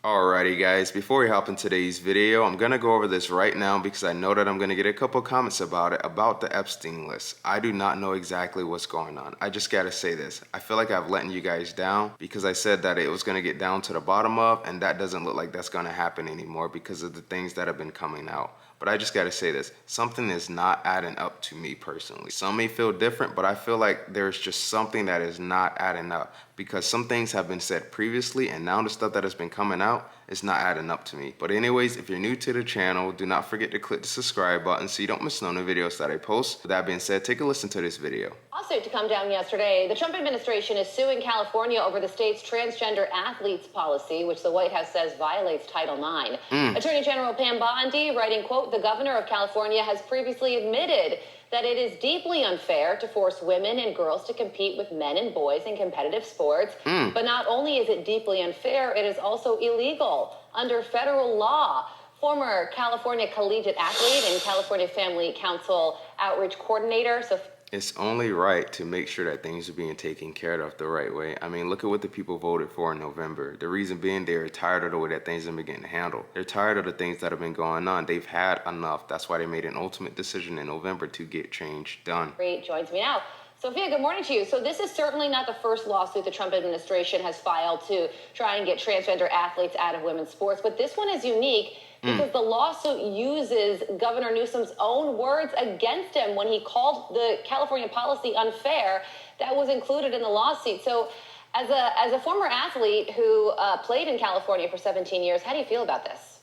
Alrighty guys, before we hop into today's video, I'm going to go over this right now because I know that I'm going to get a couple comments about it, about the Epstein list. I do not know exactly what's going on. I just got to say this. I feel like I've letting you guys down because I said that it was going to get down to the bottom of, and that doesn't look like that's going to happen anymore because of the things that have been coming out. But I just got to say this. Something is not adding up to me personally. Some may feel different, but I feel like there's just something that is not adding up because some things have been said previously and now the stuff that has been coming out is not adding up to me. But anyways, if you're new to the channel, do not forget to click the subscribe button so you don't miss none of the videos that I post. With that being said, take a listen to this video. Lawsuit to come down yesterday. The Trump administration is suing California over the state's transgender athletes policy, which the White House says violates Title IX. Attorney General Pam Bondi writing, quote, the governor of California has previously admitted that it is deeply unfair to force women and girls to compete with men and boys in competitive sports. But not only is it deeply unfair, it is also illegal under federal law. Former California collegiate athlete and California Family Council outreach coordinator, It's only right to make sure that things are being taken care of the right way. I mean, look at what the people voted for in November. The reason being they're tired of the way that things have been getting handled. They're tired of the things that have been going on. They've had enough. That's why they made an ultimate decision in November to get change done. Great, joins me now. Sophia, good morning to you. So this is certainly not the first lawsuit the Trump administration has filed to try and get transgender athletes out of women's sports, but this one is unique because the lawsuit uses Governor Newsom's own words against him when he called the California policy unfair that was included in the lawsuit. So as a former athlete who played in California for 17 years, how do you feel about this?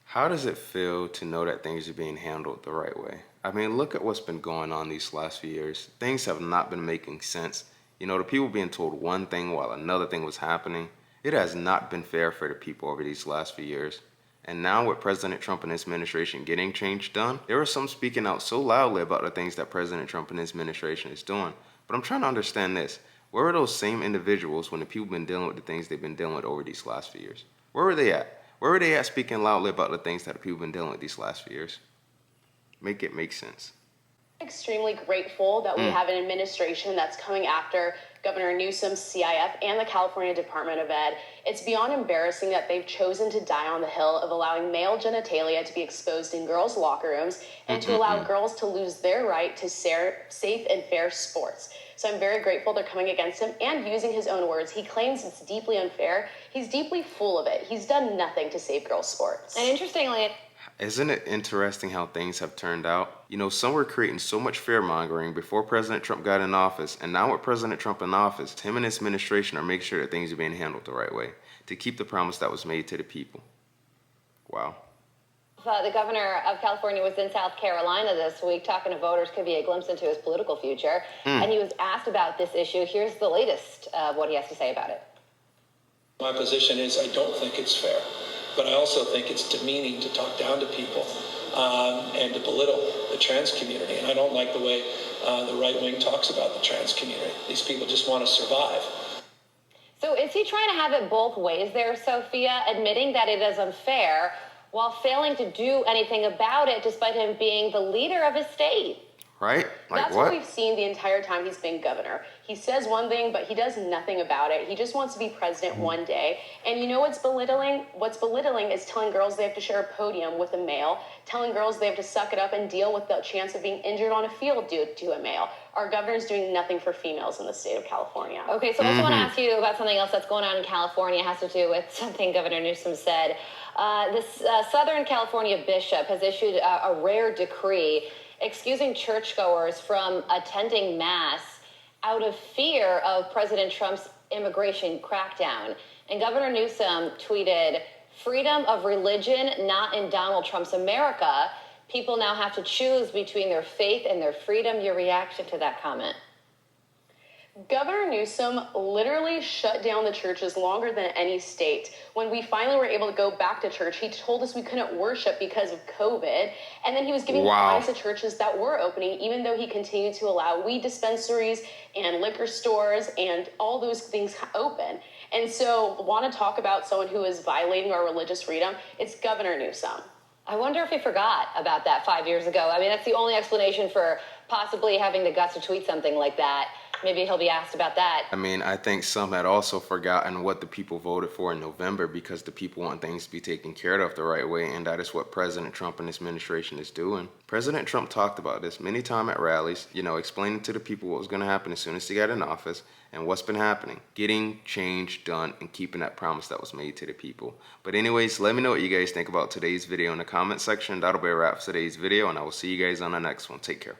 How does it feel to know that things are being handled the right way? I mean, look at what's been going on these last few years. Things have not been making sense. You know, the people being told one thing while another thing was happening. It has not been fair for the people over these last few years. And now with President Trump and his administration getting change done, there are some speaking out so loudly about the things that President Trump and his administration is doing. But I'm trying to understand this. Where are those same individuals when the people have been dealing with the things they've been dealing with over these last few years? Where were they at? Where were they at speaking loudly about the things that the people have been dealing with these last few years? Make it make sense. Extremely grateful that we have an administration that's coming after Governor Newsom's CIF and the California Department of Ed. It's beyond embarrassing that they've chosen to die on the hill of allowing male genitalia to be exposed in girls' locker rooms and to allow girls to lose their right to safe and fair sports. So I'm very grateful they're coming against him and using his own words. He claims it's deeply unfair. He's deeply full of it. He's done nothing to save girls' sports. And interestingly, isn't it interesting how things have turned out? You know, some were creating so much fear-mongering before President Trump got in office, and now with President Trump in office, him and his administration are making sure that things are being handled the right way to keep the promise that was made to the people. Wow. The governor of California was in South Carolina this week talking to voters, could be a glimpse into his political future, and he was asked about this issue. Here's the latest of what he has to say about it. My position is I don't think it's fair. But I also think it's demeaning to talk down to people and to belittle the trans community. And I don't like the way the right wing talks about the trans community. These people just want to survive. So is he trying to have it both ways there, Sophia, admitting that it is unfair while failing to do anything about it despite him being the leader of his state? Right? Like That's what we've seen the entire time he's been governor. He says one thing, but he does nothing about it. He just wants to be president one day. And you know what's belittling? What's belittling is telling girls they have to share a podium with a male, telling girls they have to suck it up and deal with the chance of being injured on a field due to a male. Our governor's doing nothing for females in the state of California. Okay, so I also want to ask you about something else that's going on in California. It has to do with something Governor Newsom said. This Southern California bishop has issued a rare decree excusing churchgoers from attending Mass out of fear of President Trump's immigration crackdown. And Governor Newsom tweeted, freedom of religion, not in Donald Trump's America. People now have to choose between their faith and their freedom. Your reaction to that comment? Governor Newsom literally shut down the churches longer than any state. When we finally were able to go back to church, he told us we couldn't worship because of COVID. And then he was giving fines to churches that were opening, even though he continued to allow weed dispensaries and liquor stores and all those things open. And so want to talk about someone who is violating our religious freedom? It's Governor Newsom. I wonder if he forgot about that 5 years ago. I mean, that's the only explanation for possibly having the guts to tweet something like that. maybe he'll be asked about that. I mean, I think some had also forgotten what the people voted for in November, because the people want things to be taken care of the right way, and that is what President Trump and his administration is doing. President Trump talked about this many times at rallies, explaining to the people what was going to happen as soon as he got in office, and what's been happening. Getting change done and keeping that promise that was made to the people. But anyways, let me know what you guys think about today's video in the comment section. That'll be a wrap for today's video, and I will see you guys on the next one. Take care.